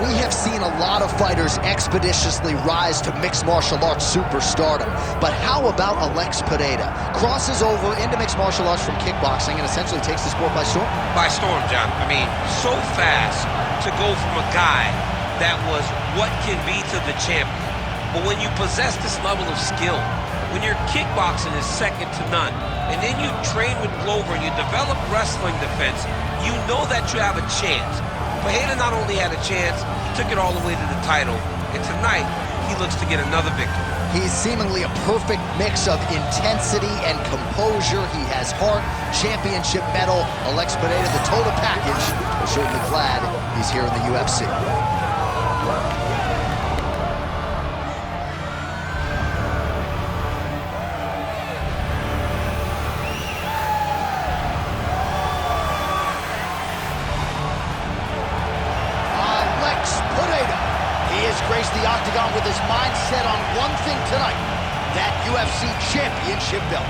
we have seen a lot of fighters expeditiously rise to mixed martial arts superstardom. But how about Alex Pereira? Crosses over into mixed martial arts from kickboxing and essentially takes the sport by storm? By storm, John. I mean, so fast to go from a guy that was what can be to the champion. But when you possess this level of skill, when your kickboxing is second to none, and then you train with Glover and you develop wrestling defense, you know that you have a chance. Pereira not only had a chance, he took it all the way to the title, and tonight, he looks to get another victory. He's seemingly a perfect mix of intensity and composure. He has heart, championship medal. Alex Pereira, the total package. We're certainly glad he's here in the UFC. Graced the octagon with his mind set on one thing tonight, that UFC championship belt.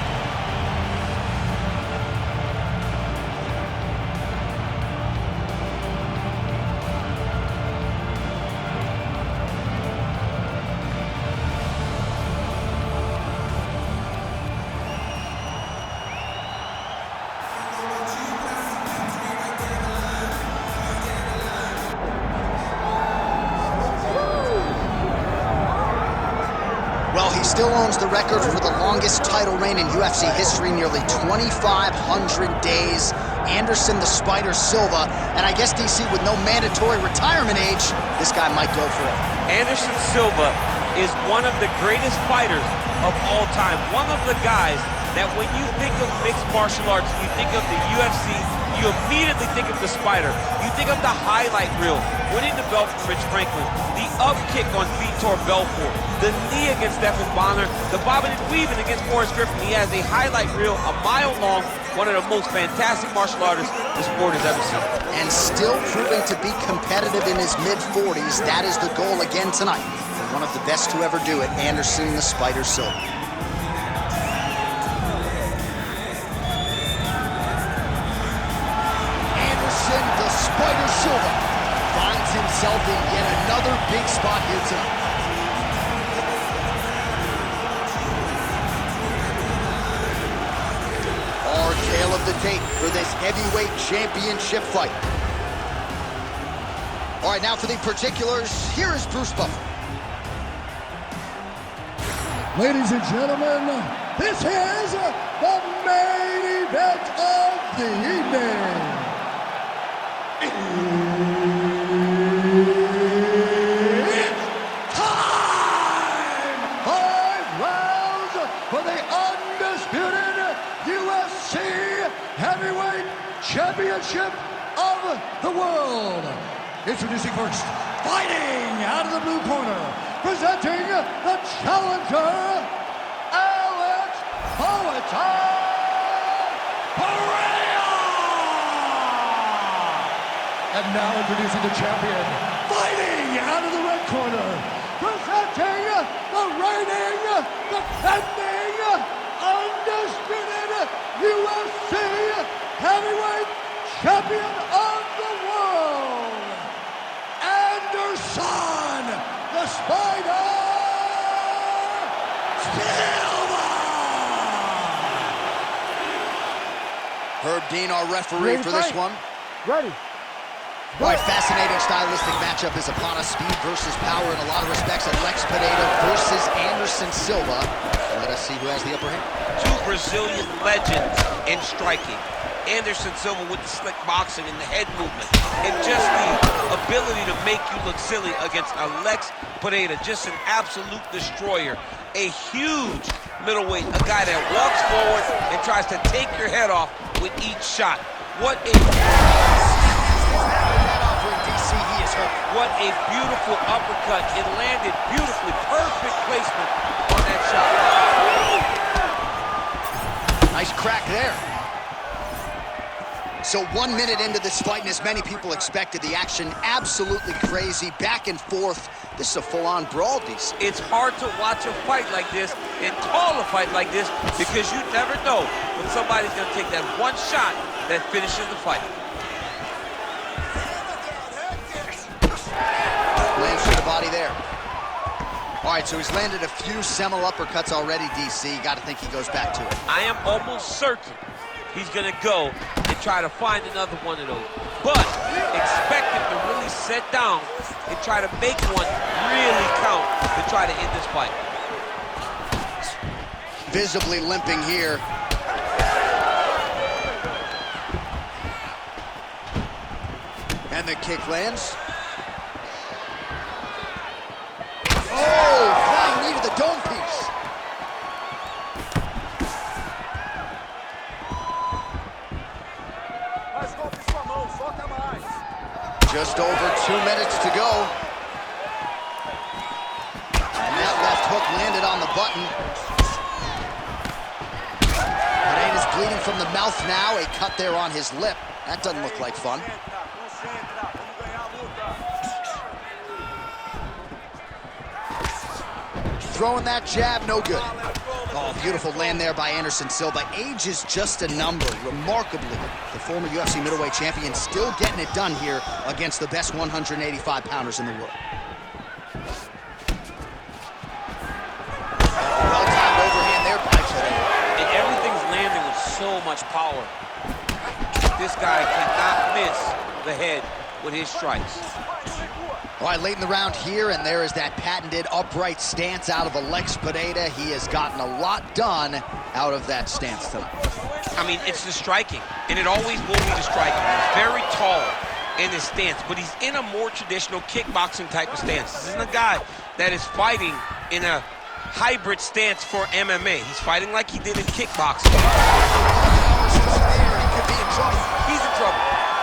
Well, he still owns the record for the longest title reign in UFC history, nearly 2,500 days. Anderson the Spider Silva, and I guess, DC, with no mandatory retirement age, this guy might go forever. Anderson Silva is one of the greatest fighters of all time. One of the guys that when you think of mixed martial arts, you think of the UFC, you immediately think of the Spider. You think of the highlight reel, winning the belt from Rich Franklin, the up kick on Vitor Belfort, the knee against Stephan Bonner, the bobbing and weaving against Forrest Griffin. He has a highlight reel a mile long, one of the most fantastic martial artists the sport has ever seen. And still proving to be competitive in his mid-40s. That is the goal again tonight. One of the best to ever do it, Anderson the Spider Silva. The Spider Silva finds himself in yet another big spot here tonight. Our tale of the tape for this heavyweight championship fight. All right, now for the particulars, here is Bruce Buffer. Ladies and gentlemen, this is the main event of the evening. It's time! 5 rounds for the undisputed UFC Heavyweight Championship of the world. Introducing first, fighting out of the blue corner, presenting the challenger, Alex Pereira! And now introducing the champion, fighting out of the red corner, presenting the reigning, defending, undisputed UFC Heavyweight Champion of the world, Anderson the Spider Silva! Herb Dean, our referee for this one. Ready. All right, fascinating stylistic matchup is upon us. Speed versus power in a lot of respects. Alex Pereira versus Anderson Silva. Let us see who has the upper hand. Two Brazilian legends in striking. Anderson Silva with the slick boxing and the head movement. And just the ability to make you look silly against Alex Pereira. Just an absolute destroyer. A huge middleweight. A guy that walks forward and tries to take your head off with each shot. What a beautiful uppercut. It landed beautifully. Perfect placement on that shot. Nice crack there. So 1 minute into this fight, and as many people expected, the action absolutely crazy, back and forth. This is a full-on brawl, DC. It's hard to watch a fight like this and call a fight like this because you never know when somebody's going to take that one shot that finishes the fight. All right, so he's landed a few seminal uppercuts already, DC. Got to think he goes back to it. I am almost certain he's going to go and try to find another one of those. But expect him to really sit down and try to make one really count to try to end this fight. Visibly limping here. And the kick lands. Oh, flying knee to the dome piece. Just over 2 minutes to go. And that left hook landed on the button. Pereira's bleeding from the mouth now. A cut there on his lip. That doesn't look like fun. Throwing that jab, no good. Oh, beautiful land there by Anderson Silva. Age is just a number. Remarkably, the former UFC middleweight champion still getting it done here against the best 185-pounders in the world. Well-timed overhand there by Pereira. And everything's landing with so much power. This guy cannot miss the head with his strikes. All right, late in the round here, and there is that patented upright stance out of Alex Pereira. He has gotten a lot done out of that stance tonight. I mean, it's the striking, and it always will be the striking. He's very tall in his stance, but he's in a more traditional kickboxing type of stance. This isn't a guy that is fighting in a hybrid stance for MMA. He's fighting like he did in kickboxing. He could be in trouble. He's in trouble.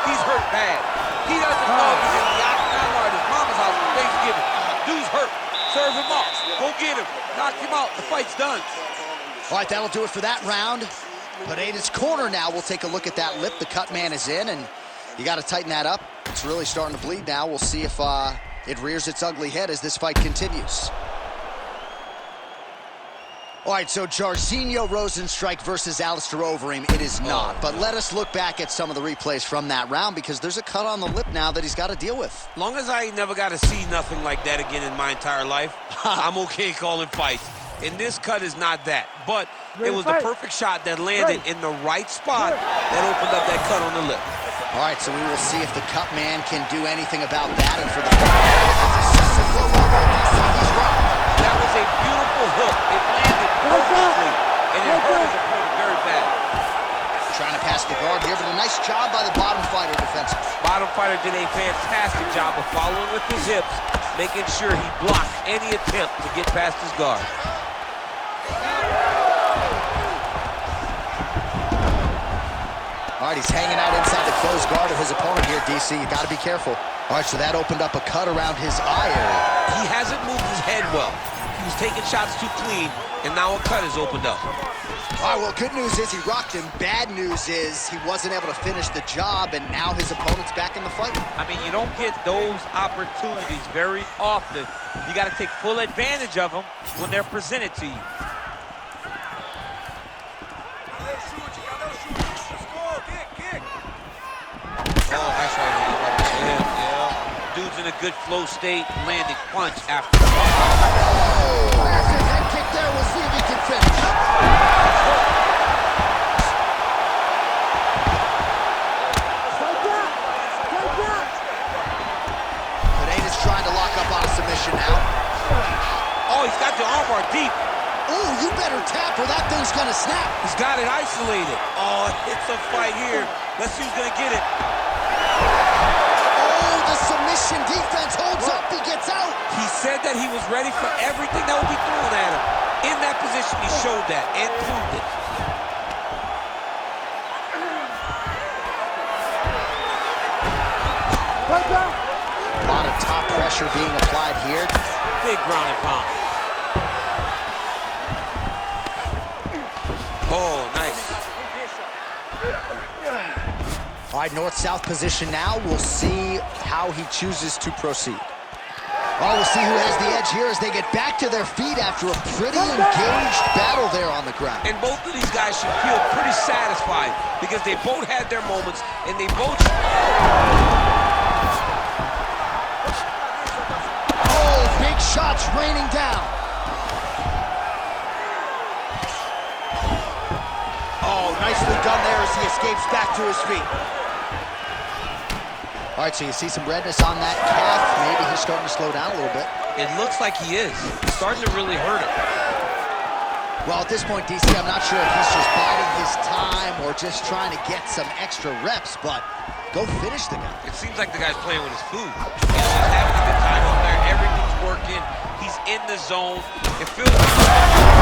He's hurt bad. He doesn't know he's in the octagon or at his mama's house for Thanksgiving. Dude's hurt. Serve him up. Go get him. Knock him out. The fight's done. All right, that'll do it for that round. Pereira's corner now. We'll take a look at that lip. The cut man is in, and you got to tighten that up. It's really starting to bleed now. We'll see if it rears its ugly head as this fight continues. All right, so Jairzinho Rozenstruik versus Alistair Overeem. It is not, but let us look back at some of the replays from that round because there's a cut on the lip now that he's got to deal with. Long as I never got to see nothing like that again in my entire life, I'm okay calling fights. And this cut is not that, but it was the perfect shot that landed in the right spot that opened up that cut on the lip. All right, so we will see if the cut man can do anything about that. And for the That was a beautiful hook. It landed perfectly, and it hurt his opponent very bad. Trying to pass the guard here, but a nice job by the bottom fighter defensively. Bottom fighter did a fantastic job of following with his hips, making sure he blocked any attempt to get past his guard. All right, he's hanging out inside the closed guard of his opponent here, DC. You got to be careful. All right, so that opened up a cut around his eye area. He hasn't moved his head well. He was taking shots too clean, and now a cut has opened up. All right, well, good news is he rocked him. Bad news is he wasn't able to finish the job, and now his opponent's back in the fight. I mean, you don't get those opportunities very often. You got to take full advantage of them when they're presented to you. Oh, that's right. Yeah. Dude's in a good flow state, landing punch after. Massive head kick there. We'll see if he can finish. Pereira's trying to lock up on a submission now. Oh, he's got the armbar deep. Oh, you better tap or that thing's gonna snap. He's got it isolated. Oh, it's a fight here. Let's see who's gonna get it. Oh, the submission defense holds up. He gets out. He said that he was ready for everything that would be thrown at him. In that position, he showed that and proved it. A lot of top pressure being applied here. Big ground and pound. Oh, nice. All right, north-south position now. We'll see how he chooses to proceed. Oh, we'll see who has the edge here as they get back to their feet after a pretty engaged battle there on the ground. And both of these guys should feel pretty satisfied because they both had their moments and they both... Oh, big shots raining down. Nicely done there as he escapes back to his feet. All right, so you see some redness on that calf. Maybe he's starting to slow down a little bit. It looks like he is. It's starting to really hurt him. Well, at this point, DC, I'm not sure if he's just biding his time or just trying to get some extra reps, but go finish the guy. It seems like the guy's playing with his food. He's having a good time up there. Everything's working. He's in the zone. It feels like...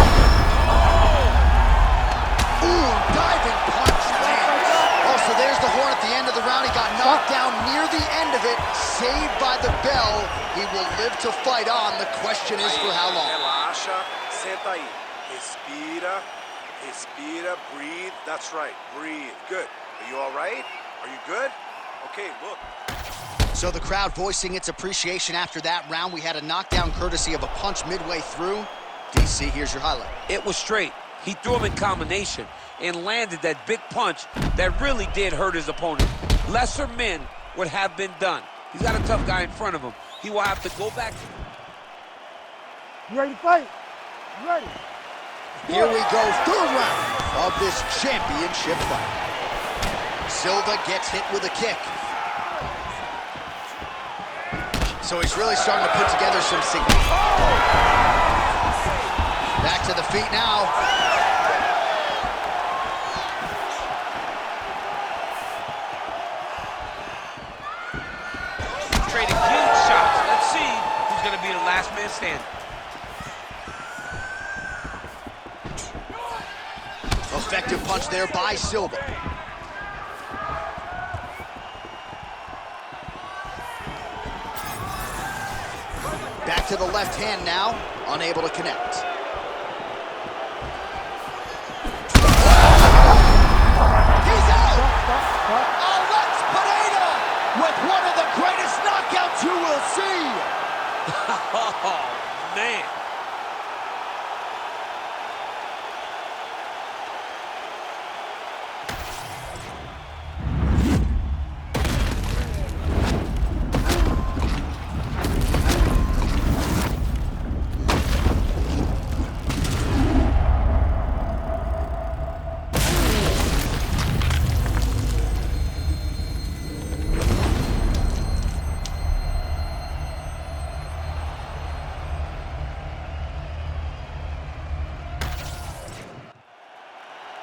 Ooh, diving punch lands. Also, there's the horn at the end of the round. He got knocked down near the end of it. Saved by the bell. He will live to fight on. The question is for how long. Relaxa, senta aí. Respira, respira, breathe. That's right, breathe. Good. Are you all right? Are you good? Okay, look. So the crowd voicing its appreciation after that round. We had a knockdown courtesy of a punch midway through. DC, here's your highlight. It was straight. He threw him in combination and landed that big punch that really did hurt his opponent. Lesser men would have been done. He's got a tough guy in front of him. He will have to go back. You ready to fight? You ready? Here we go, third round of this championship fight. Silva gets hit with a kick. So he's really starting to put together some signals. Back to the feet now. Trading huge shots. Let's see who's going to be the last man standing. Effective punch there by Silva. Back to the left hand now, unable to connect. He's out! Alex Pereira with one of the greatest knockouts you will see! Oh, man.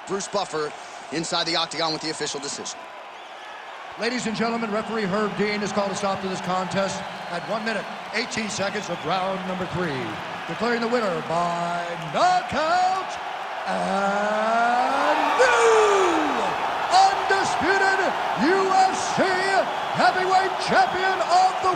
Bruce Buffer inside the octagon with the official decision. Ladies and gentlemen, referee Herb Dean has called a stop to this contest at 1 minute, 18 seconds of round number 3. Declaring the winner by knockout and new undisputed UFC heavyweight champion of the